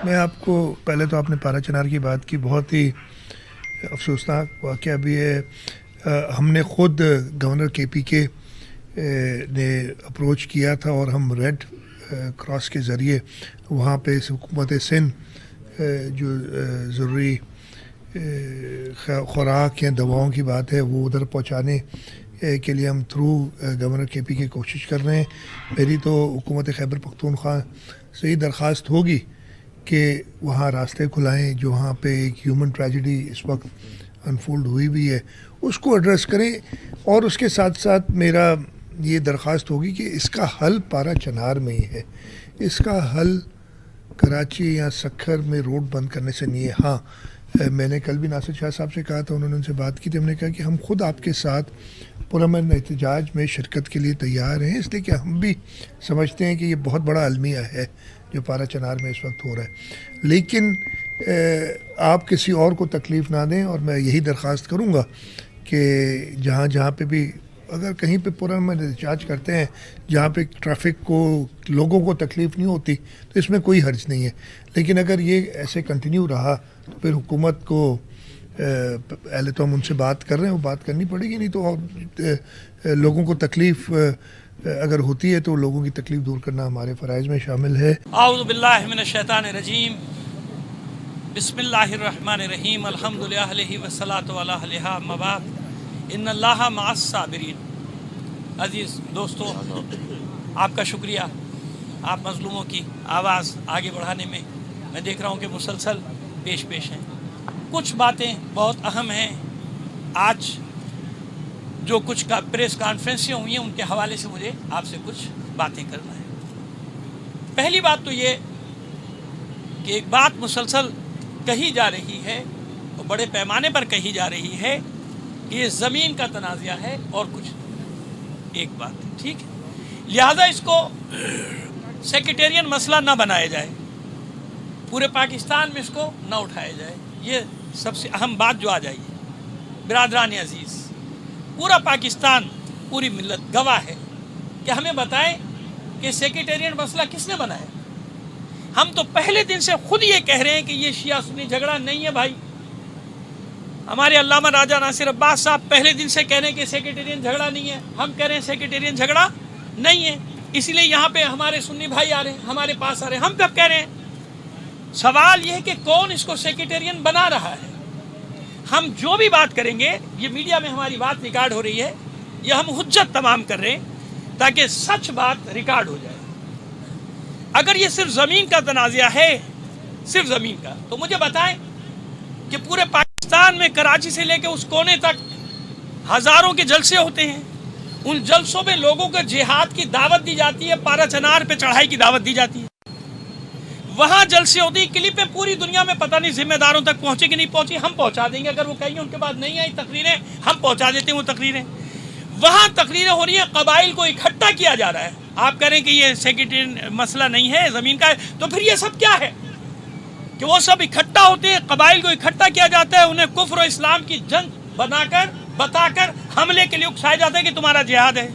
میں آپ کو پہلے تو آپ نے پارا چنار کی بات کی، بہت ہی افسوسناک واقعہ بھی ہے. ہم نے خود گورنر کے پی کے نے اپروچ کیا تھا اور ہم ریڈ کراس کے ذریعے وہاں پہ حکومت سندھ جو ضروری خوراک یا دواؤں کی بات ہے وہ ادھر پہنچانے کے لیے ہم تھرو گورنر کے پی کے کوشش کر رہے ہیں. میری تو حکومت خیبر پختونخوا سے ہی درخواست ہوگی کہ وہاں راستے کھلائیں. جو وہاں پہ ایک ہیومن ٹریجڈی اس وقت انفولڈ ہوئی بھی ہے اس کو ایڈریس کریں، اور اس کے ساتھ ساتھ میرا یہ درخواست ہوگی کہ اس کا حل پارا چنار میں ہی ہے. اس کا حل کراچی یا سکھر میں روڈ بند کرنے سے نہیں ہے. ہاں، میں نے کل بھی ناصر شاہ صاحب سے کہا تھا، انہوں نے ان سے بات کی تھی. ہم نے کہا کہ ہم خود آپ کے ساتھ پرامن احتجاج میں شرکت کے لیے تیار ہیں، اس لیے کہ ہم بھی سمجھتے ہیں کہ یہ بہت بڑا المیہ ہے جو پارا چنار میں اس وقت ہو رہا ہے. لیکن آپ کسی اور کو تکلیف نہ دیں، اور میں یہی درخواست کروں گا کہ جہاں پہ بھی اگر کہیں پہ پرامن احتجاج کرتے ہیں جہاں پہ ٹریفک کو لوگوں کو تکلیف نہیں ہوتی تو اس میں کوئی حرج نہیں ہے. لیکن اگر یہ ایسے کنٹینیو رہا تو پھر حکومت کو پہلے تو ہم ان سے بات کر رہے ہیں، وہ بات کرنی پڑے گی، نہیں تو لوگوں کو تکلیف اگر ہوتی ہے تو لوگوں کی تکلیف دور کرنا ہمارے فرائض میں شامل ہے. اعوذ باللہ من الشیطان الرجیم، بسم اللہ الرحمن الرحیم، الحمدللہ علیہ والصلاۃ علی علیہ اما بعد، ان اللہ مع الصابرین. عزیز دوستو، آپ کا شکریہ. آپ مظلوموں کی آواز آگے بڑھانے میں دیکھ رہا ہوں کہ مسلسل پیش ہیں. کچھ باتیں بہت اہم ہیں. آج جو کچھ پریس کانفرنسیں ہوئی ہیں ان کے حوالے سے مجھے آپ سے کچھ باتیں کرنا ہے. پہلی بات تو یہ کہ ایک بات مسلسل کہی جا رہی ہے اور بڑے پیمانے پر کہی جا رہی ہے کہ یہ زمین کا تنازعہ ہے اور کچھ ایک بات ٹھیک ہے. لہذا اس کو سیکریٹریٹ مسئلہ نہ بنایا جائے، پورے پاکستان میں اس کو نہ اٹھایا جائے. یہ سب سے اہم بات جو آ جائیے. برادران عزیز، پورا پاکستان، پوری ملت گواہ ہے کہ ہمیں بتائیں کہ سیکریٹریٹ مسئلہ کس نے بنایا. ہم تو پہلے دن سے خود یہ کہہ رہے ہیں کہ یہ شیعہ سنی جھگڑا نہیں ہے بھائی. ہمارے علامہ راجہ ناصر عباس صاحب پہلے دن سے کہہ رہے ہیں کہ سیکریٹریٹ جھگڑا نہیں ہے. ہم کہہ رہے ہیں سیکریٹریٹ جھگڑا نہیں ہے، اس لیے یہاں پہ ہمارے سنی بھائی آ رہے ہیں، ہمارے پاس آ رہے ہیں. ہم کب کہہ رہے ہیں؟ سوال یہ ہے کہ کون اس کو سیکریٹریٹ بنا رہا ہے. ہم جو بھی بات کریں گے، یہ میڈیا میں ہماری بات ریکارڈ ہو رہی ہے، یہ ہم حجت تمام کر رہے ہیں تاکہ سچ بات ریکارڈ ہو جائے. اگر یہ صرف زمین کا تنازعہ ہے، صرف زمین کا، تو مجھے بتائیں کہ پورے پاکستان میں کراچی سے لے کے اس کونے تک ہزاروں کے جلسے ہوتے ہیں. ان جلسوں میں لوگوں کو جہاد کی دعوت دی جاتی ہے، پارا چنار پہ چڑھائی کی دعوت دی جاتی ہے. وہاں جلسے ہوتی ہیں، کلپیں پوری دنیا میں پتہ نہیں ذمہ داروں تک پہنچے کہ نہیں پہنچی. ہم پہنچا دیں گے، اگر وہ کہیں گے ان کے بعد نہیں آئی تقریریں، ہم پہنچا دیتے ہیں وہ تقریریں. وہاں تقریریں ہو رہی ہیں، قبائل کو اکٹھا کیا جا رہا ہے. آپ کہہ رہے ہیں کہ یہ سیکریٹری مسئلہ نہیں ہے، زمین کا ہے، تو پھر یہ سب کیا ہے کہ وہ سب اکٹھا ہوتے ہیں، قبائل کو اکٹھا کیا جاتا ہے، انہیں کفر و اسلام کی جنگ بتا کر حملے کے لیے اکسایا جاتا ہے کہ تمہارا جہاد ہے.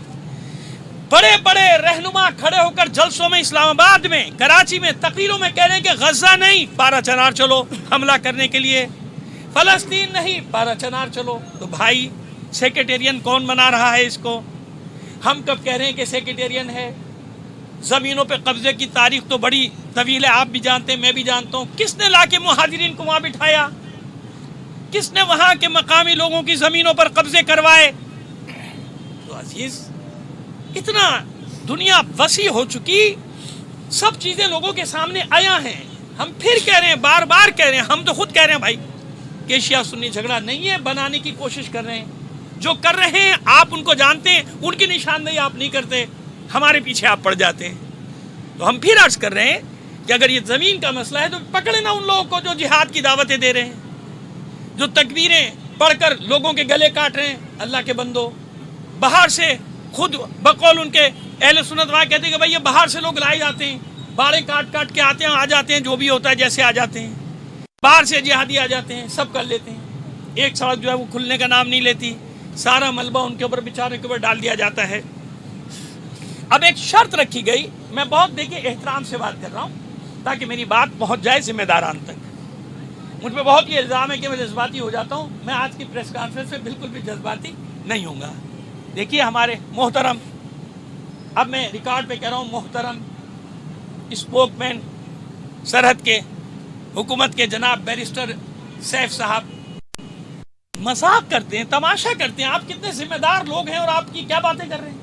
بڑے بڑے رہنما کھڑے ہو کر جلسوں میں، اسلام آباد میں، کراچی میں، تقریروں میں کہہ رہے ہیں کہ غزہ نہیں، پارا چنار چلو حملہ کرنے کے لیے، فلسطین نہیں، پارا چنار چلو. تو بھائی سیکریٹریٹ کون بنا رہا ہے اس کو؟ ہم کب کہہ رہے ہیں کہ سیکریٹریٹ ہے؟ زمینوں پہ قبضے کی تاریخ تو بڑی طویل ہے، آپ بھی جانتے ہیں، میں بھی جانتا ہوں. کس نے لا کے مہاجرین کو وہاں بٹھایا؟ کس نے وہاں کے مقامی لوگوں کی زمینوں پر قبضے کروائے؟ تو عزیز، اتنا دنیا وسیع ہو چکی، سب چیزیں لوگوں کے سامنے آیا ہیں. ہم پھر کہہ رہے ہیں، بار بار کہہ رہے ہیں، ہم تو خود کہہ رہے ہیں بھائی کہ شیعہ سنی جھگڑا نہیں ہے، بنانے کی کوشش کر رہے ہیں. جو کر رہے ہیں آپ ان کو جانتے ہیں، ان کی نشاندہی آپ نہیں کرتے، ہمارے پیچھے آپ پڑ جاتے ہیں. تو ہم پھر عرض کر رہے ہیں کہ اگر یہ زمین کا مسئلہ ہے تو پکڑے نا ان لوگوں کو جو جہاد کی دعوتیں دے رہے ہیں، جو تکبیریں پڑھ کر لوگوں کے گلے کاٹ رہے ہیں. اللہ کے بندو، باہر سے خود بقول ان کے اہل سنت وہاں کہتے ہیں کہ بھائی یہ باہر سے لوگ لائے جاتے ہیں، باڑے کاٹ کے آتے ہیں، آ جاتے ہیں، جو بھی ہوتا ہے جیسے آ جاتے ہیں، باہر سے جہادی آ جاتے ہیں، سب کر لیتے ہیں. ایک سڑک جو ہے وہ کھلنے کا نام نہیں لیتی، سارا ملبہ ان کے اوپر، بیچارے کے اوپر ڈال دیا جاتا ہے. اب ایک شرط رکھی گئی، میں بہت دیکھیں احترام سے بات کر رہا ہوں تاکہ میری بات پہنچ جائے ذمہ داران تک. مجھ پہ بہت یہ الزام ہے کہ میں جذباتی ہو جاتا ہوں. میں آج کی پریس کانفرنس میں بالکل بھی جذباتی نہیں ہوں گا. دیکھیے ہمارے محترم، اب میں ریکارڈ پہ کہہ رہا ہوں، محترم اسپوک مین سرحد کے حکومت کے جناب بیرسٹر سیف صاحب مذاق کرتے ہیں، تماشا کرتے ہیں. آپ کتنے ذمہ دار لوگ ہیں اور آپ کی کیا باتیں کر رہے ہیں.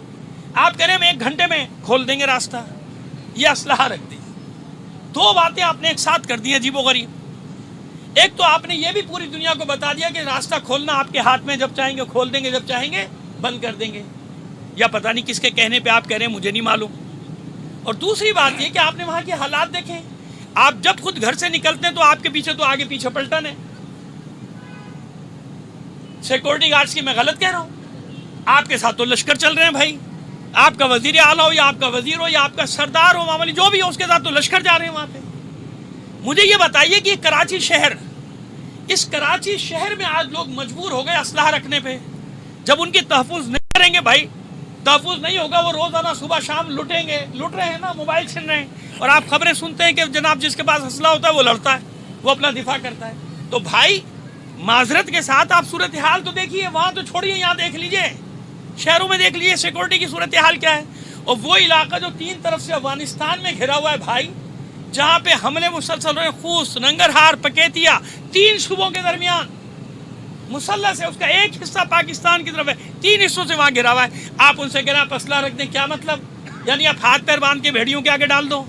آپ کہہ رہے ہیں ہم 1 گھنٹے میں کھول دیں گے راستہ، یہ اسلحہ رکھ دیں. 2 باتیں آپ نے ایک ساتھ کر دی عجیب و غریب. ایک تو آپ نے یہ بھی پوری دنیا کو بتا دیا کہ راستہ کھولنا آپ کے ہاتھ میں، جب چاہیں گے کھول دیں گے، جب چاہیں گے بند کر دیں گے. یا پتہ نہیں کس کے کہنے پہ آپ کہہ رہے ہیں، مجھے نہیں معلوم. اور دوسری بات یہ کہ آپ نے وہاں کے حالات دیکھیں. آپ جب خود گھر سے نکلتے ہیں تو آپ کے پیچھے تو آگے پیچھے پلٹن ہے. سیکورٹی گارڈز کی میں غلط کہہ رہا ہوں؟ آپ کے ساتھ تو لشکر چل رہے ہیں بھائی. آپ کا وزیر اعلیٰ ہو یا آپ کا وزیر ہو یا آپ کا سردار ہو، معاملے جو بھی ہو، اس کے ساتھ تو لشکر جا رہے ہیں وہاں پہ. مجھے یہ بتائیے کہ کراچی شہر، اس کراچی شہر میں آج لوگ مجبور ہو گئے اسلحہ رکھنے پہ. جب ان کی تحفظ نہیں کریں گے بھائی، تحفظ نہیں ہوگا، وہ روزانہ صبح شام لٹیں گے. لٹ رہے ہیں نا، موبائل چھین رہے ہیں. اور آپ خبریں سنتے ہیں کہ جناب جس کے پاس اسلحہ ہوتا ہے وہ لڑتا ہے، وہ اپنا دفاع کرتا ہے. تو بھائی معذرت کے ساتھ آپ صورتحال تو دیکھیے. وہاں تو چھوڑیے، یہاں دیکھ لیجئے، شہروں میں دیکھ لیجئے سیکورٹی کی صورتحال کیا ہے. اور وہ علاقہ جو 3 طرف سے افغانستان میں گھرا ہوا ہے بھائی، جہاں پہ حملے مسلسل رہے ہیں، خوست، ننگرہار، پکیتیا، 3 صوبوں کے درمیان مسلح سے، اس کا ایک حصہ پاکستان کی طرف ہے، 3 حصوں سے وہاں گھرا ہوا ہے. آپ ان سے کہہ رہے ہیں آپ اسلحہ رکھ دیں، کیا مطلب؟ یعنی آپ ہاتھ پیر باندھ کے بھیڑیوں کے آگے ڈال دو.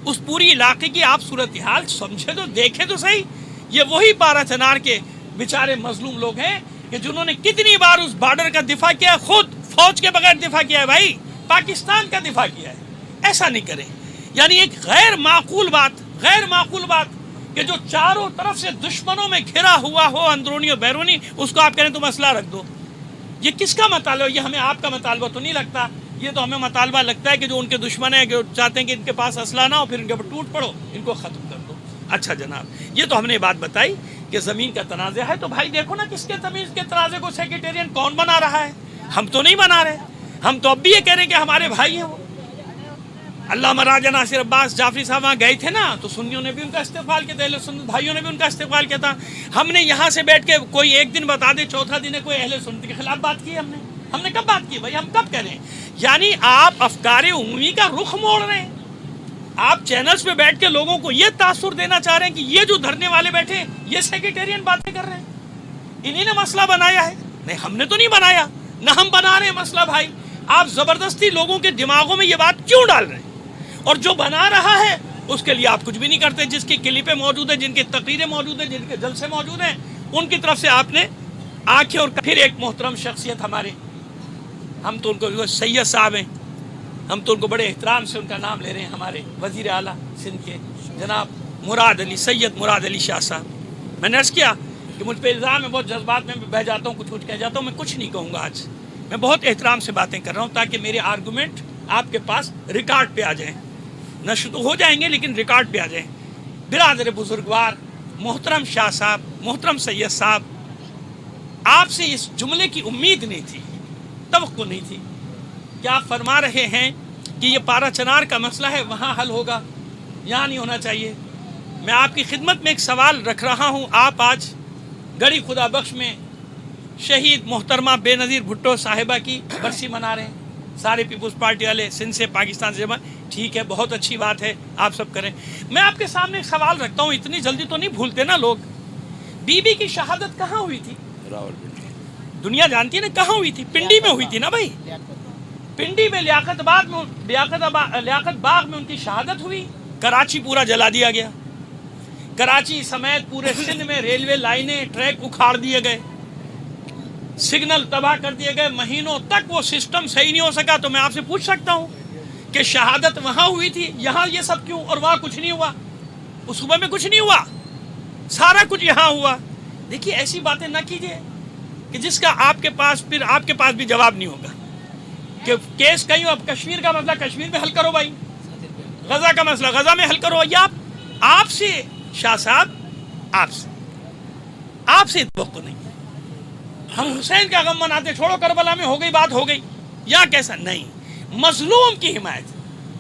اس پوری علاقے کی آپ صورتحال سمجھے تو دیکھیں تو صحیح. یہ وہی 12 چنار کے بیچارے مظلوم لوگ ہیں کہ جنہوں نے کتنی بار اس بارڈر کا دفاع کیا، خود فوج کے بغیر دفاع کیا ہے بھائی، پاکستان کا دفاع کیا ہے. ایسا نہیں کریں. یعنی ایک غیر معقول بات کہ جو چاروں طرف سے دشمنوں میں گھرا ہوا ہو، اندرونی اور بیرونی، اس کو آپ کہہ رہے ہیں تم اسلحہ رکھ دو. یہ کس کا مطالبہ؟ یہ ہمیں آپ کا مطالبہ تو نہیں لگتا. یہ تو ہمیں مطالبہ لگتا ہے کہ جو ان کے دشمن ہیں، جو چاہتے ہیں کہ ان کے پاس اسلحہ نہ ہو، پھر ان کے اوپر ٹوٹ پڑو، ان کو ختم کر دو. اچھا جناب، یہ تو ہم نے بات بتائی کہ زمین کا تنازع ہے. تو بھائی دیکھو نا کس کے زمین کے تنازع کو سیکریٹریٹ کون بنا رہا ہے. ہم تو نہیں بنا رہے. ہم تو اب بھی یہ کہہ رہے ہیں کہ ہمارے بھائی ہیں وہ. علامہ راجہ ناصر عباس جعفری صاحب وہاں گئے تھے نا، تو سنیوں نے بھی ان کا استقبال کیا تھا، اہل سنت بھائیوں نے بھی ان کا استقبال کیا تھا. ہم نے یہاں سے بیٹھ کے کوئی ایک دن بتا دے، چوتھا دن ہے کوئی اہل سنت کے خلاف بات کی. ہم نے کب بات کی بھائی؟ ہم کب کہہ رہے ہیں؟ یعنی آپ افکار عمومی کا رخ موڑ رہے ہیں. آپ چینلز پہ بیٹھ کے لوگوں کو یہ تاثر دینا چاہ رہے ہیں کہ یہ جو دھرنے والے بیٹھے ہیں یہ سیکریٹریٹ باتیں کر رہے ہیں، انہی نے مسئلہ بنایا ہے. نہیں، ہم نے تو نہیں بنایا، نہ ہم بنا رہے ہیں مسئلہ بھائی. آپ زبردستی لوگوں کے دماغوں میں یہ بات کیوں ڈال رہے ہیں؟ اور جو بنا رہا ہے اس کے لیے آپ کچھ بھی نہیں کرتے. جس کی کلپیں موجود ہیں، جن کی تقریریں موجود ہیں، جن کے جلسے موجود ہیں، ان کی طرف سے آپ نے آنکھیں. اور پھر ایک محترم شخصیت ہمارے، ہم تو ان کو سید صاحب ہیں، ہم تو ان کو بڑے احترام سے ان کا نام لے رہے ہیں، ہمارے وزیر اعلیٰ سندھ کے جناب سید مراد علی شاہ صاحب. میں نے عرض کیا کہ مجھ پہ الزام ہے، بہت جذبات میں بہہ جاتا ہوں، کچھ کہہ جاتا ہوں. میں کچھ نہیں کہوں گا آج. میں بہت احترام سے باتیں کر رہا ہوں تاکہ میرے آرگومنٹ آپ کے پاس ریکارڈ پہ آ جائیں. نشر تو ہو جائیں گے لیکن ریکارڈ پہ آ جائیں. برادر بزرگوار، محترم شاہ صاحب، محترم سید صاحب، آپ سے اس جملے کی امید نہیں تھی، توقع نہیں تھی کہ آپ فرما رہے ہیں کہ یہ 12 چنار کا مسئلہ ہے وہاں حل ہوگا، یہاں نہیں ہونا چاہیے. میں آپ کی خدمت میں ایک سوال رکھ رہا ہوں. آپ آج گڑھی خدا بخش میں شہید محترمہ بے نظیر بھٹو صاحبہ کی برسی منا رہے ہیں، سارے پیپلز پارٹی والے سندھ سے، پاکستان سے. ٹھیک ہے، بہت اچھی بات ہے، آپ سب کریں. میں آپ کے سامنے ایک سوال رکھتا ہوں، اتنی جلدی تو نہیں بھولتے نا لوگ. بی بی کی شہادت کہاں ہوئی تھی؟ دنیا جانتی ہے نا کہاں ہوئی تھی. پنڈی میں ہوئی تھی نا بھائی. پنڈی میں لیاقت باغ میں ان کی شہادت ہوئی. کراچی پورا جلا دیا گیا. کراچی سمیت پورے سندھ میں ریلوے لائنیں، ٹریک اکھاڑ دیے گئے، سگنل تباہ کر دیے گئے. مہینوں تک وہ سسٹم صحیح نہیں ہو سکا. تو میں آپ سے پوچھ سکتا ہوں کہ شہادت وہاں ہوئی تھی، یہاں یہ سب کیوں؟ اور وہاں کچھ نہیں ہوا، اس صوبے میں کچھ نہیں ہوا، سارا کچھ یہاں ہوا. دیکھیے ایسی باتیں نہ کیجیے کہ جس کا آپ کے پاس بھی جواب نہیں ہوگا. کہ کیس کہیں اب کشمیر کا مسئلہ کشمیر میں حل کرو بھائی، غزہ کا مسئلہ غزہ میں حل کرو. یا آپ سے شاہ صاحب، آپ سے توقع نہیں. ہم حسین کا غم مناتے، چھوڑو کربلا میں ہو گئی بات ہو گئی، یا کیسا نہیں. مظلوم کی حمایت،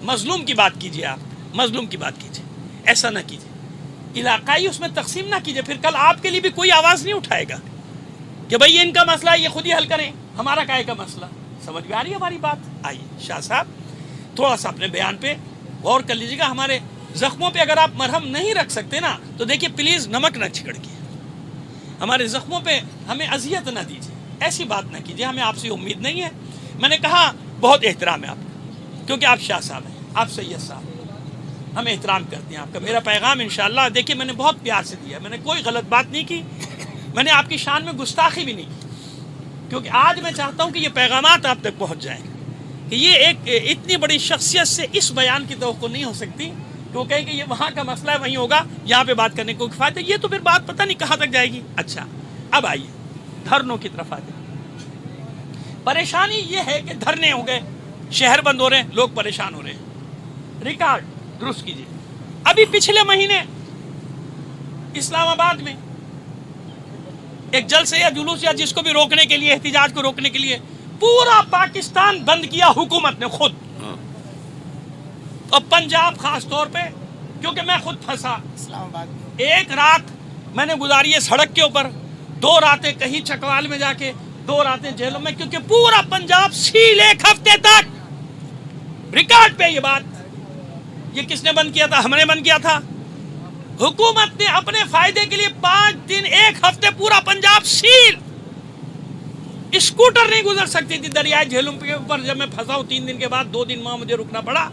مظلوم کی بات کیجیے. آپ مظلوم کی بات کیجیے. ایسا نہ کیجیے، علاقائی اس میں تقسیم نہ کیجیے، پھر کل آپ کے لیے بھی کوئی آواز نہیں اٹھائے گا کہ بھئی ان کا مسئلہ یہ خود ہی حل کریں، ہمارا کائے کا مسئلہ۔ سمجھ میں آ رہی ہے ہماری بات؟ آئیے شاہ صاحب تھوڑا سا اپنے بیان پہ غور کر لیجیے گا۔ ہمارے زخموں پہ اگر آپ مرہم نہیں رکھ سکتے نا تو دیکھیے پلیز نمک نہ چھڑکیے، ہمارے زخموں پہ ہمیں اذیت نہ دیجیے، ایسی بات نہ کیجیے، ہمیں آپ سے امید نہیں ہے۔ میں نے کہا بہت احترام ہے آپ کا، کیونکہ آپ شاہ صاحب ہیں، آپ سید صاحب ہیں، ہم احترام کرتے ہیں آپ کا۔ میرا پیغام انشاءاللہ دیکھیے میں نے بہت پیار سے دیا ہے، میں نے کوئی غلط بات نہیں کی، میں نے آپ کی شان میں گستاخی بھی نہیں کی، کیونکہ آج میں چاہتا ہوں کہ یہ پیغامات آپ تک پہنچ جائیں کہ یہ ایک اتنی بڑی شخصیت سے اس بیان کی توقع نہیں ہو سکتی کہ وہ کہیں کہ یہ وہاں کا مسئلہ ہے وہیں ہوگا، یہاں پہ بات کرنے کو کفایت ہے، یہ تو پھر بات پتہ نہیں کہاں تک جائے گی۔ اچھا اب آئیے دھرنوں کی طرف آتے ہیں۔ پریشانی یہ ہے کہ دھرنے ہو گئے، شہر بند ہو رہے ہیں، لوگ پریشان ہو رہے ہیں۔ ریکارڈ درست کیجیے، ابھی پچھلے مہینے اسلام آباد میں ایک جلسے یا جلوس یا جس کو بھی روکنے کے لیے، احتجاج کو روکنے کے لیے پورا پاکستان بند کیا حکومت نے خود، اور پنجاب خاص طور پہ، کیونکہ میں خود پھنسا اسلام آباد۔ ایک رات میں نے گزاری ہے سڑک کے اوپر، 2 راتیں کہیں چکوال میں جا کے، 2 راتیں جیلوں میں، کیونکہ پورا پنجاب سیل 1 ہفتے تک۔ ریکارڈ پہ یہ بات، یہ کس نے بند کیا تھا؟ ہم نے بند کیا تھا۔ حکومت نے اپنے فائدے کے لیے 5 دن 1 ہفتے پورا پنجاب سیل۔ اسکوٹر نہیں گزر سکتی تھی دریائے جہلم کے اوپر، جب میں پھنسا ہوں 3 دن کے بعد 2 دن وہاں مجھے رکنا پڑا،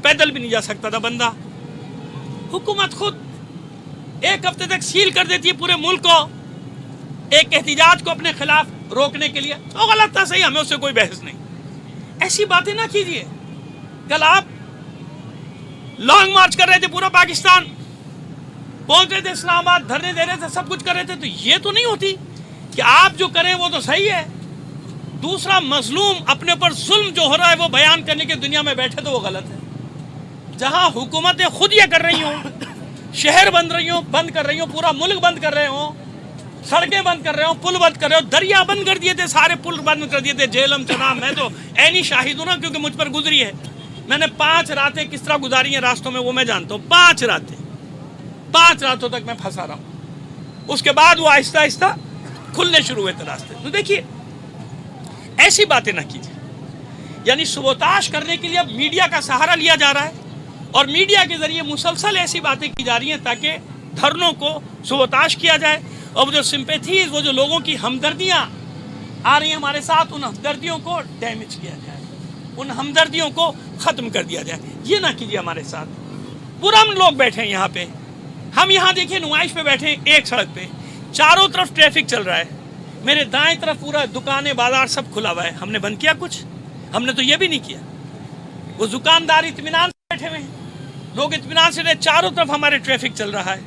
پیدل بھی نہیں جا سکتا تھا بندہ۔ حکومت خود 1 ہفتے تک سیل کر دیتی ہے پورے ملک کو ایک احتجاج کو اپنے خلاف روکنے کے لیے، تو غلط تھا صحیح، ہمیں اس سے کوئی بحث نہیں، ایسی باتیں نہ کیجیے۔ کل آپ لانگ مارچ کر رہے تھے، پورا پاکستان پہنچ رہے تھے اسلام آباد، دھرنے دے رہے تھے، سب کچھ کر رہے تھے، تو یہ تو نہیں ہوتی کہ آپ جو کریں وہ تو صحیح ہے، دوسرا مظلوم اپنے پر ظلم جو ہو رہا ہے وہ بیان کرنے کے دنیا میں بیٹھے تو وہ غلط ہے۔ جہاں حکومتیں خود یہ کر رہی ہوں، شہر بند کر رہی ہوں، پورا ملک بند کر رہے ہوں، سڑکیں بند کر رہے ہوں، پل بند کر رہے ہوں، دریا بند کر دیے تھے، سارے پل بند کر دیے تھے، جہلم چناب، میں تو عینی شاہد ہوں نا، کیونکہ مجھ پر گزری ہے۔ میں نے 5 راتیں کس طرح گزاری ہیں راستوں میں وہ میں جانتا ہوں، 5 راتوں تک میں پھنسا رہا ہوں، اس کے بعد وہ آہستہ آہستہ کھلنے شروع ہوئے تھے راستے۔ تو دیکھیے ایسی باتیں نہ کیجیے، یعنی سبوتاش کرنے کے لیے اب میڈیا کا سہارا لیا جا رہا ہے، اور میڈیا کے ذریعے مسلسل ایسی باتیں کی جا رہی ہیں تاکہ دھرنوں کو سبوتاش کیا جائے، اور وہ جو سمپیتھیز، وہ جو لوگوں کی ہمدردیاں آ رہی ہیں ہمارے ساتھ، ان ہمدردیوں کو ڈیمیج کیا جائے، ان ہمدردیوں کو ختم کر دیا جائے۔ یہ نہ کیجیے ہمارے ساتھ۔ پورا ہم لوگ بیٹھے ہیں یہاں پہ، ہم یہاں دیکھیں نمائش پہ بیٹھے ہیں، ایک سڑک پہ چاروں طرف ٹریفک چل رہا ہے، میرے دائیں طرف پورا دکانیں بازار سب کھلا ہوا ہے، ہم نے بند کیا کچھ؟ ہم نے تو یہ بھی نہیں کیا۔ وہ دکاندار اطمینان سے بیٹھے ہوئے ہیں، لوگ اطمینان سے رہے، چاروں طرف ہمارے ٹریفک چل رہا ہے،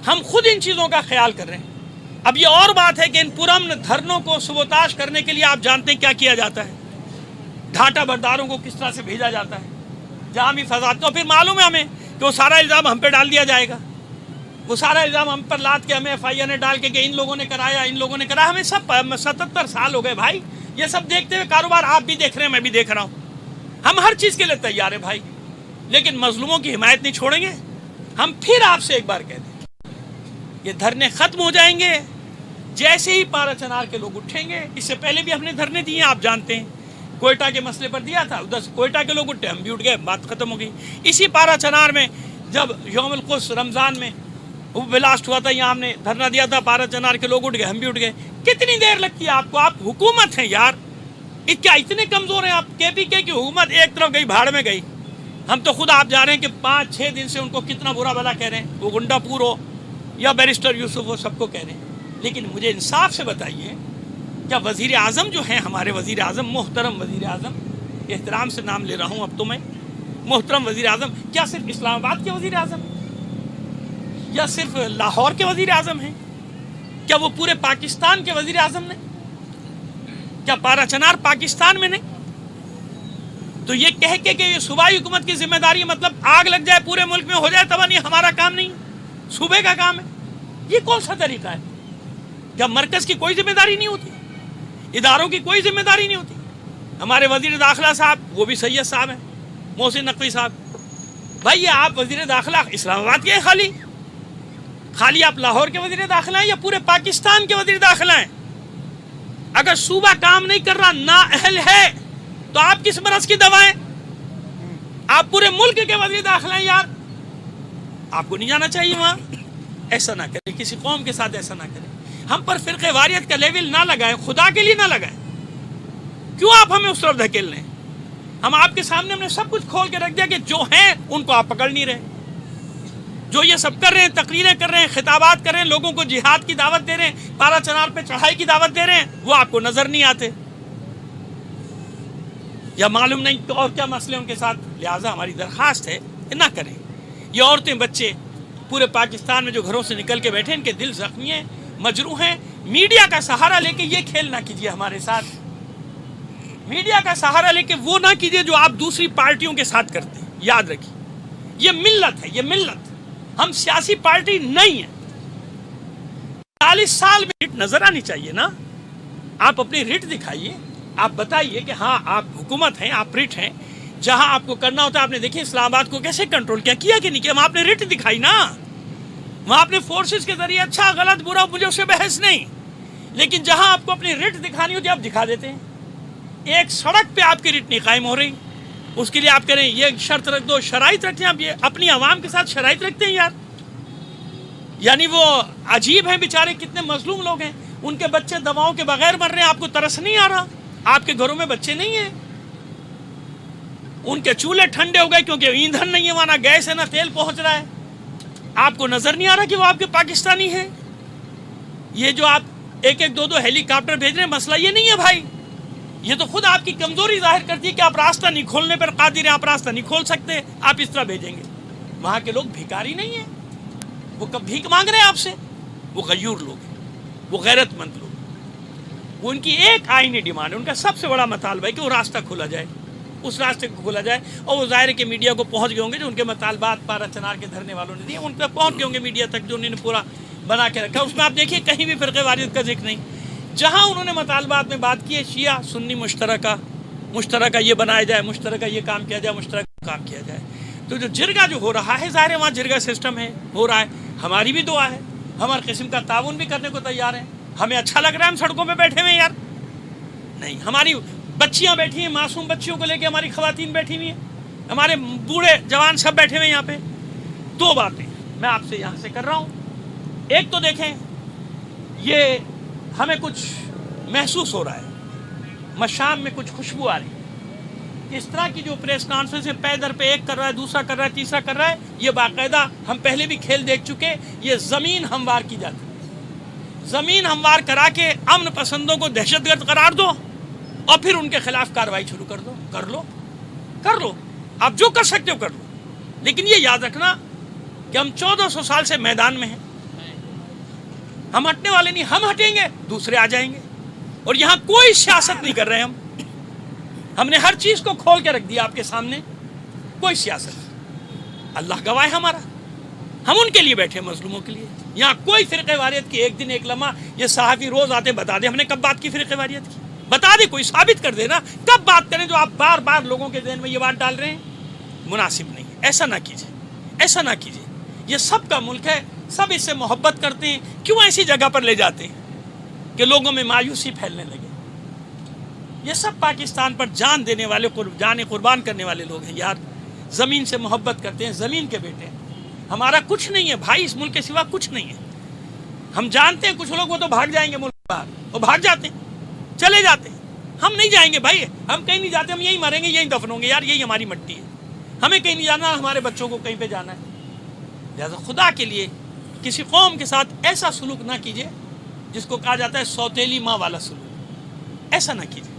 ہم خود ان چیزوں کا خیال کر رہے ہیں۔ اب یہ اور بات ہے کہ ان پرامن دھرنوں کو سبوتاش کرنے کے لیے آپ جانتے ہیں کیا کیا جاتا ہے، ڈھانٹا برداروں کو کس طرح سے بھیجا جاتا ہے، جہاں بھی فساد، تو پھر معلوم ہے ہمیں کہ وہ سارا الزام ہم پہ ڈال دیا جائے گا، وہ سارا الزام ہم پر لاد کے ہمیں FIR ڈال کے کہ ان لوگوں نے کرایا، ان لوگوں نے کرایا۔ ہمیں سب 77 سال ہو گئے بھائی، یہ سب دیکھتے ہوئے کاروبار آپ بھی دیکھ رہے ہیں، میں بھی دیکھ رہا ہوں، ہم ہر چیز کے لیے تیار ہیں بھائی، لیکن مظلوموں کی حمایت نہیں چھوڑیں گے۔ ہم پھر آپ سے ایک بار کہہ دیں، یہ دھرنے ختم ہو جائیں گے جیسے ہی پارا چنار کے لوگ اٹھیں گے۔ اس سے پہلے بھی ہم نے دھرنے دیے ہیں، آپ جانتے ہیں، کوئٹہ کے مسئلے پر دیا تھا، ادھر سے کوئٹہ کے لوگ اٹھے، ہم بھی اٹھ گئے، بات ختم ہو گئی۔ اسی پارا چنار میں جب یوم القدس رمضان میں وہ بلاسٹ ہوا تھا، یہاں ہم نے دھرنا دیا تھا، پارا چنار کے لوگ اٹھ گئے، ہم بھی اٹھ گئے۔ کتنی دیر لگتی ہے آپ کو؟ آپ حکومت ہیں یار، کیا اتنے کمزور ہیں آپ؟ KPK کی حکومت ایک طرف گئی، بھاڑ میں گئی، ہم تو خود آپ جا رہے ہیں کہ 5-6 دن سے ان کو کتنا برا بھلا کہہ رہے ہیں، وہ گنڈا پور ہو یا بیرسٹر یوسف ہو، سب کو کہہ رہے ہیں۔ لیکن مجھے انصاف سے بتائیے، کیا وزیر اعظم جو ہیں ہمارے وزیر اعظم، محترم وزیر اعظم، احترام سے نام لے رہا ہوں اب تو میں، محترم وزیر اعظم، کیا صرف اسلام آباد کے وزیر اعظم یا صرف لاہور کے وزیر اعظم ہیں؟ کیا وہ پورے پاکستان کے وزیر اعظم نے؟ کیا پارا چنار پاکستان میں نہیں؟ تو یہ کہہ کے کہ یہ صوبائی حکومت کی ذمہ داری، مطلب آگ لگ جائے پورے ملک میں ہو جائے تباہ، نہیں ہمارا کام نہیں، صوبے کا کام ہے، یہ کون سا طریقہ ہے؟ کیا مرکز کی کوئی ذمہ داری نہیں ہوتی؟ اداروں کی کوئی ذمہ داری نہیں ہوتی؟ ہمارے وزیر داخلہ صاحب، وہ بھی سید صاحب ہیں، محسن نقوی صاحب، بھائی یہ آپ وزیر داخلہ اسلام آباد کے ہیں خالی آپ لاہور کے وزیر داخلہ ہیں یا پورے پاکستان کے وزیر داخلہ ہیں؟ اگر صوبہ کام نہیں کر رہا، نااہل ہے، تو آپ کس مرض کی دوا ہیں؟ آپ پورے ملک کے وزیر داخلہ ہیں یار، آپ کو نہیں جانا چاہیے وہاں۔ ایسا نہ کریں، کسی قوم کے ساتھ ایسا نہ کریں۔ ہم پر فرقہ واریت کا لیول نہ لگائیں، خدا کے لیے نہ لگائیں۔ کیوں آپ ہمیں اس طرف دھکیل رہے ہیں؟ ہم آپ کے سامنے ہم نے سب کچھ کھول کے رکھ دیا کہ جو ہیں ان کو آپ پکڑ نہیں رہے، جو یہ سب کر رہے ہیں، تقریریں کر رہے ہیں، خطابات کر رہے ہیں، لوگوں کو جہاد کی دعوت دے رہے ہیں، پارا چنار پہ چڑھائی کی دعوت دے رہے ہیں، وہ آپ کو نظر نہیں آتے یا معلوم نہیں اور کیا مسئلے ان کے ساتھ۔ لہٰذا ہماری درخواست ہے کہ نہ کریں۔ یہ عورتیں بچے پورے پاکستان میں جو گھروں سے نکل کے بیٹھے، ان کے دل زخمی ہیں، مجروح ہیں۔ میڈیا کا سہارا لے کے یہ کھیل نہ کیجیے ہمارے ساتھ، میڈیا کا سہارا لے کے وہ نہ کیجیے جو آپ دوسری پارٹیوں کے ساتھ کرتے ہیں۔ یاد رکھیے یہ ملت ہے، یہ ملت، ہم سیاسی پارٹی نہیں ہیں۔ 40 سال میں ریٹ نظر آنی چاہیے نا، آپ اپنی ریٹ دکھائیے، آپ بتائیے کہ ہاں آپ حکومت ہیں، آپ ریٹ ہیں، جہاں آپ کو کرنا ہوتا ہے۔ آپ نے دیکھیں اسلام آباد کو کیسے کنٹرول کیا کہ نہیں کیا، وہاں آپ نے ریٹ دکھائی نا، وہاں اپنے فورسز کے ذریعے اچھا غلط برا مجھے اس سے بحث نہیں، لیکن جہاں آپ کو اپنی ریٹ دکھانی ہوتی ہے آپ دکھا دیتے ہیں۔ ایک سڑک پہ آپ کی ریٹ نہیں قائم ہو رہی، اس کے لیے آپ کہہ رہے ہیں یہ شرط رکھ دو، شرائط رکھتے ہیں آپ، یہ اپنی عوام کے ساتھ شرائط رکھتے ہیں یار۔ یعنی وہ عجیب ہیں بیچارے، کتنے مظلوم لوگ ہیں، ان کے بچے دواؤں کے بغیر مر رہے ہیں، آپ کو ترس نہیں آ رہا؟ آپ کے گھروں میں بچے نہیں ہیں، ان کے چولہے ٹھنڈے ہو گئے کیونکہ ایندھن نہیں ہے وہاں، نہ گیس ہے نہ تیل پہنچ رہا ہے، آپ کو نظر نہیں آ رہا کہ وہ آپ کے پاکستانی ہیں؟ یہ جو آپ ایک ایک دو ہیلی کاپٹر بھیج رہے ہیں، مسئلہ یہ نہیں ہے بھائی، یہ تو خود آپ کی کمزوری ظاہر کرتی ہے کہ آپ راستہ نہیں کھولنے پر قادر ہیں، آپ راستہ نہیں کھول سکتے، آپ اس طرح بھیجیں گے۔ وہاں کے لوگ بھیکاری نہیں ہیں، وہ کب بھیک مانگ رہے ہیں آپ سے، وہ غیور لوگ ہیں، وہ غیرت مند لوگ ہیں، وہ ان کی ایک آئینی ڈیمانڈ ہے، ان کا سب سے بڑا مطالبہ ہے کہ وہ راستہ کھولا جائے، اس راستے کو کھولا جائے، اور وہ ظاہر ہے کہ میڈیا کو پہنچ گئے ہوں گے، جو ان کے مطالبات پارا چنار کے دھرنے والوں نے دیے ان تک پہنچ گئے ہوں گے، میڈیا تک جو انہوں نے پورا بنا کے رکھا۔ اس میں آپ دیکھیے کہیں بھی فرقہ واریت کا ذکر نہیں، جہاں انہوں نے مطالبات میں بات کی ہے شیعہ سنی مشترکہ یہ بنایا جائے، مشترکہ یہ کام کیا جائے، مشترکہ کام کیا جائے، تو جو جرگہ جو ہو رہا ہے ظاہر ہے وہاں جرگہ سسٹم ہے، ہو رہا ہے، ہماری بھی دعا ہے، ہم ہر قسم کا تعاون بھی کرنے کو تیار ہیں، ہمیں اچھا لگ رہا ہے ہم سڑکوں پہ بیٹھے ہوئے یار، نہیں ہماری بچیاں بیٹھی ہیں، معصوم بچیوں کو لے کے ہماری خواتین بیٹھی ہوئی ہیں، ہمارے بوڑھے جوان سب بیٹھے ہوئے ہیں یہاں پہ۔ دو باتیں میں آپ سے یہاں سے کر رہا ہوں، ایک تو دیکھیں یہ ہمیں کچھ محسوس ہو رہا ہے، مشام میں کچھ خوشبو آ رہی ہے، اس طرح کی جو پریس کانفرنس پے در پہ ایک کر رہا ہے، دوسرا کر رہا ہے، تیسرا کر رہا ہے، یہ باقاعدہ ہم پہلے بھی کھیل دیکھ چکے، یہ زمین ہموار کی جاتی ہے، زمین ہموار کرا کے امن پسندوں کو دہشت گرد قرار دو اور پھر ان کے خلاف کارروائی شروع کر دو، کر لو آپ جو کر سکتے ہو کر لو، لیکن یہ یاد رکھنا کہ ہم 1400 سال سے میدان میں ہیں، ہم ہٹنے والے نہیں، ہم ہٹیں گے دوسرے آ جائیں گے، اور یہاں کوئی سیاست نہیں کر رہے ہم نے ہر چیز کو کھول کے رکھ دیا آپ کے سامنے، کوئی سیاست، اللہ گواہ ہے ہمارا، ہم ان کے لیے بیٹھے مظلوموں کے لیے، یہاں کوئی فرقہ واریت کی ایک دن ایک لمحہ یہ صحافی روز آتے بتا دے ہم نے کب بات کی فرقہ واریت کی، بتا دے کوئی ثابت کر دے نا، کب بات کریں جو آپ بار بار لوگوں کے ذہن میں یہ بات ڈال رہے ہیں، مناسب نہیں ہے، ایسا نہ کیجیے، ایسا نہ کیجیے، یہ سب کا ملک ہے، سب اس سے محبت کرتے ہیں، کیوں ایسی جگہ پر لے جاتے ہیں کہ لوگوں میں مایوسی پھیلنے لگے؟ یہ سب پاکستان پر جان دینے والے، جان قربان کرنے والے لوگ ہیں یار، زمین سے محبت کرتے ہیں، زمین کے بیٹے ہیں، ہمارا کچھ نہیں ہے بھائی اس ملک کے سوا کچھ نہیں ہے، ہم جانتے ہیں کچھ لوگ وہ تو بھاگ جائیں گے ملک باہر، وہ بھاگ جاتے ہیں، چلے جاتے ہیں، ہم نہیں جائیں گے بھائی، ہم کہیں نہیں جاتے، ہم یہیں مریں گے، یہیں دفن ہوں گے یار، یہی ہماری مٹی ہے، ہمیں کہیں نہیں جانا، ہمارے بچوں کو کہیں پہ جانا ہے، لہٰذا خدا کے لیے کسی قوم کے ساتھ ایسا سلوک نہ کیجیے جس کو کہا جاتا ہے سوتیلی ماں والا سلوک، ایسا نہ کیجیے،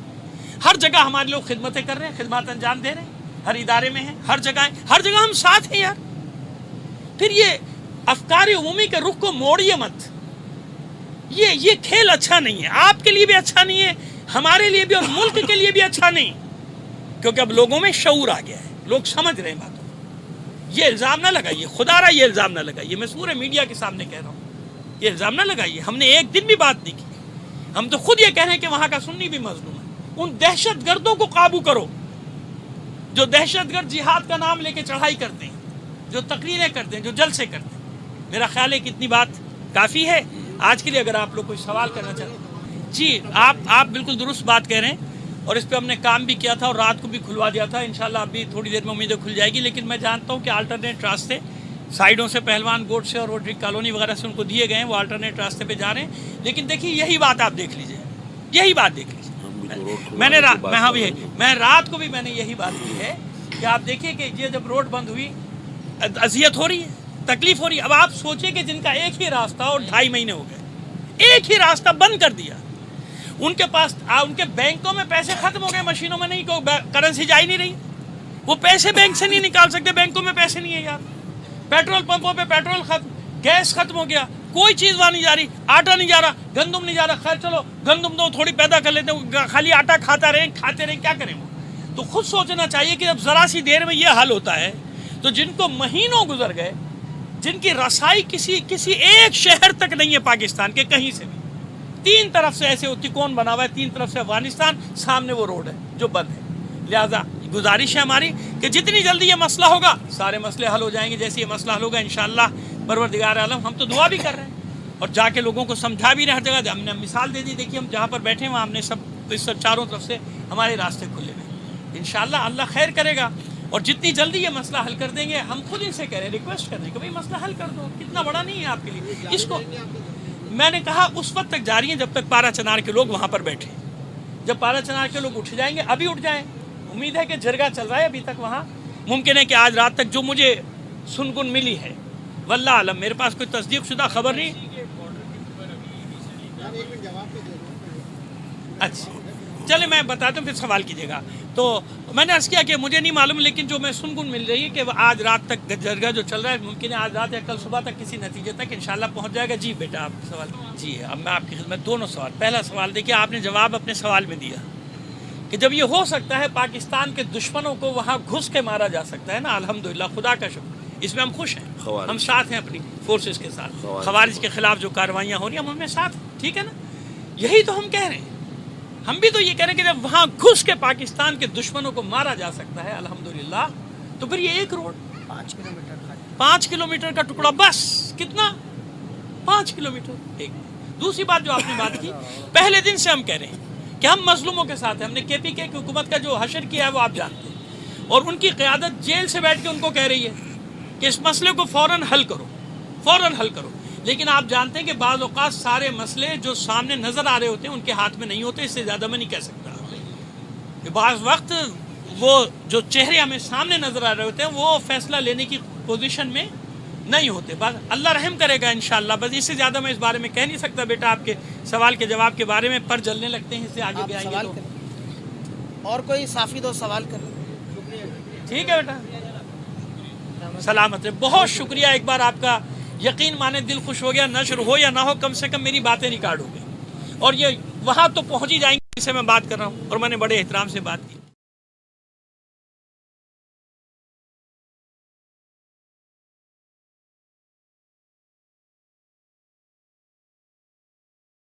ہر جگہ ہمارے لوگ خدمتیں کر رہے ہیں، خدمات انجام دے رہے ہیں، ہر ادارے میں ہیں، ہر جگہ ہم ساتھ ہیں یار، پھر یہ افکار عمومی کے رخ کو موڑیے مت، یہ کھیل اچھا نہیں ہے، آپ کے لیے بھی اچھا نہیں ہے، ہمارے لیے بھی اور ملک کے لیے بھی اچھا نہیں، کیونکہ اب لوگوں میں شعور آ گیا ہے، لوگ سمجھ رہے ہیں باتوں، یہ الزام نہ لگائیے، خدا را یہ الزام نہ لگائیے، میں پورے میڈیا کے سامنے کہہ رہا ہوں، یہ الزام نہ لگائیے، ہم نے ایک دن بھی بات نہیں کی، ہم تو خود یہ کہہ رہے ہیں کہ وہاں کا سنی بھی مظلوم ہے، ان دہشت گردوں کو قابو کرو جو دہشت گرد جہاد کا نام لے کے چڑھائی کرتے ہیں، جو تقریریں کرتے ہیں, جو جلسے کرتے ہیں. میرا خیال ہے کہ اتنی بات کافی ہے آج کے لیے. اگر آپ لوگ کوئی سوال کرنا چاہتے ہیں. جی آپ بالکل درست بات کہہ رہے ہیں, اور اس پہ ہم نے کام بھی کیا تھا اور رات کو بھی کھلوا دیا تھا. انشاءاللہ اب بھی تھوڑی دیر میں امیدیں کھل جائے گی. لیکن میں جانتا ہوں کہ آلٹرنیٹ راستے سائیڈوں سے پہلوان گوٹ سے اور روٹری کالونی وغیرہ سے ان کو دیے گئے ہیں, وہ آلٹرنیٹ راستے پہ جا رہے ہیں. لیکن دیکھیے یہی بات آپ دیکھ لیجئے, یہی بات دیکھ لیجئے. میں رات کو بھی میں نے یہی بات کی ہے کہ آپ دیکھیے کہ یہ جب روڈ بند ہوئی اذیت ہو رہی ہے, تکلیف ہو رہی ہے. اب آپ سوچیں کہ جن کا ایک ہی راستہ اور 2.5 مہینے ہو گئے, ایک ہی راستہ بند کر دیا, ان کے پاس ان کے بینکوں میں پیسے ختم ہو گئے, مشینوں میں نہیں, کرنسی جا ہی نہیں رہی, وہ پیسے بینک سے نہیں نکال سکتے, بینکوں میں پیسے نہیں ہے یار. پیٹرول پمپوں پہ پیٹرول ختم, گیس ختم ہو گیا, کوئی چیز وہاں نہیں جا رہی, آٹا نہیں جا رہا, گندم نہیں جا رہا. خیر چلو گندم دو تھوڑی پیدا کر لیتے ہیں, خالی آٹا کھاتے رہیں, کیا کریں وہ. تو خود سوچنا چاہیے کہ جب ذرا سی دیر میں یہ حل ہوتا ہے تو جن کو مہینوں گزر گئے, جن کی رسائی کسی ایک شہر تک نہیں ہے پاکستان کے کہیں سے بھی, 3 طرف سے ایسے ہوتی کون بنا ہوا ہے, 3 طرف سے افغانستان, سامنے وہ روڈ ہے جو بند ہے. لہذا گزارش ہے ہماری کہ جتنی جلدی یہ مسئلہ ہوگا سارے مسئلے حل ہو جائیں گے. جیسے یہ مسئلہ حل ہوگا انشاءاللہ پروردگار عالم, ہم تو دعا بھی کر رہے ہیں اور جا کے لوگوں کو سمجھا بھی رہے. ہر جگہ ہم نے مثال دے دی, دیکھیے ہم جہاں پر بیٹھے ہیں وہاں ہم نے سب اس چاروں طرف سے ہمارے راستے کھلے ہوئے. انشاءاللہ اللہ خیر کرے گا, اور جتنی جلدی یہ مسئلہ حل کر دیں گے, ہم خود ان سے کہہ رہے ہیں, ریکویسٹ کر رہے ہیں کہ بھائی مسئلہ حل کر دو, کتنا بڑا نہیں ہے آپ کے لیے. اس کو میں نے کہا اس وقت تک جاری ہیں جب تک پارا چنار کے لوگ وہاں پر بیٹھے. جب پارا چنار کے لوگ اٹھ جائیں گے, ابھی اٹھ جائیں, امید ہے کہ جرگہ چل رہا ہے ابھی تک وہاں, ممکن ہے کہ آج رات تک جو مجھے سنگن ملی ہے, واللہ عالم, میرے پاس کوئی تصدیق شدہ خبر نہیں. اچھا چلے میں بتاتا ہوں, پھر سوال کیجیے گا. تو میں نے عرض کیا کہ مجھے نہیں معلوم, لیکن جو میں سنگن مل رہی ہے کہ آج رات تک جرگہ جو چل رہا ہے, ممکن ہے آج رات یا کل صبح تک کسی نتیجے تک انشاءاللہ پہنچ جائے گا. جی بیٹا آپ سوال. جی اب میں آپ کی خدمت, دونوں سوال. پہلا سوال دیکھیے آپ نے جواب اپنے سوال میں دیا کہ جب یہ ہو سکتا ہے پاکستان کے دشمنوں کو وہاں گھس کے مارا جا سکتا ہے نا, الحمدللہ خدا کا شکر, اس میں ہم خوش ہیں, ہم ساتھ ہیں اپنی فورسز کے ساتھ. خوارج کے خلاف جو کاروائیاں ہو رہی ہیں ہم ان میں ساتھ ہیں, ٹھیک ہے نا. یہی تو ہم کہہ رہے ہیں, ہم بھی تو یہ کہہ رہے ہیں کہ جب وہاں گھس کے پاکستان کے دشمنوں کو مارا جا سکتا ہے الحمدللہ, تو پھر یہ ایک روڈ 5 کلومیٹر کا ٹکڑا, بس کتنا 5 کلومیٹر. ایک دوسری بات جو آپ نے بات کی, پہلے دن سے ہم کہہ رہے ہیں کہ ہم مظلوموں کے ساتھ ہیں. ہم نے KPK کی حکومت کا جو حشر کیا ہے وہ آپ جانتے ہیں, اور ان کی قیادت جیل سے بیٹھ کے ان کو کہہ رہی ہے کہ اس مسئلے کو فوراً حل کرو. لیکن آپ جانتے ہیں کہ بعض اوقات سارے مسئلے جو سامنے نظر آ رہے ہوتے ہیں ان کے ہاتھ میں نہیں ہوتے. اس سے زیادہ میں نہیں کہہ سکتا کہ بعض وقت وہ جو چہرے ہمیں سامنے نظر آ رہے ہوتے ہیں وہ فیصلہ لینے کی پوزیشن میں نہیں ہوتے. اللہ رحم کرے گا انشاءاللہ. بس اس سے زیادہ میں اس بارے میں کہہ نہیں سکتا. بیٹا آپ کے سوال کے جواب کے بارے میں پر جلنے لگتے ہیں, اس سے آگے بھی آئیں گے تو اور کوئی صافی دو سوال کریں. ٹھیک ہے بیٹا, سلامت ہے. بہت شکریہ ایک بار آپ کا, یقین مانے دل خوش ہو گیا. نشر ہو یا نہ ہو, کم سے کم میری باتیں ریکارڈ ہو گئی, اور یہ وہاں تو پہنچ ہی جائیں گے جس سے میں بات کر رہا ہوں, اور میں نے بڑے احترام سے بات کی.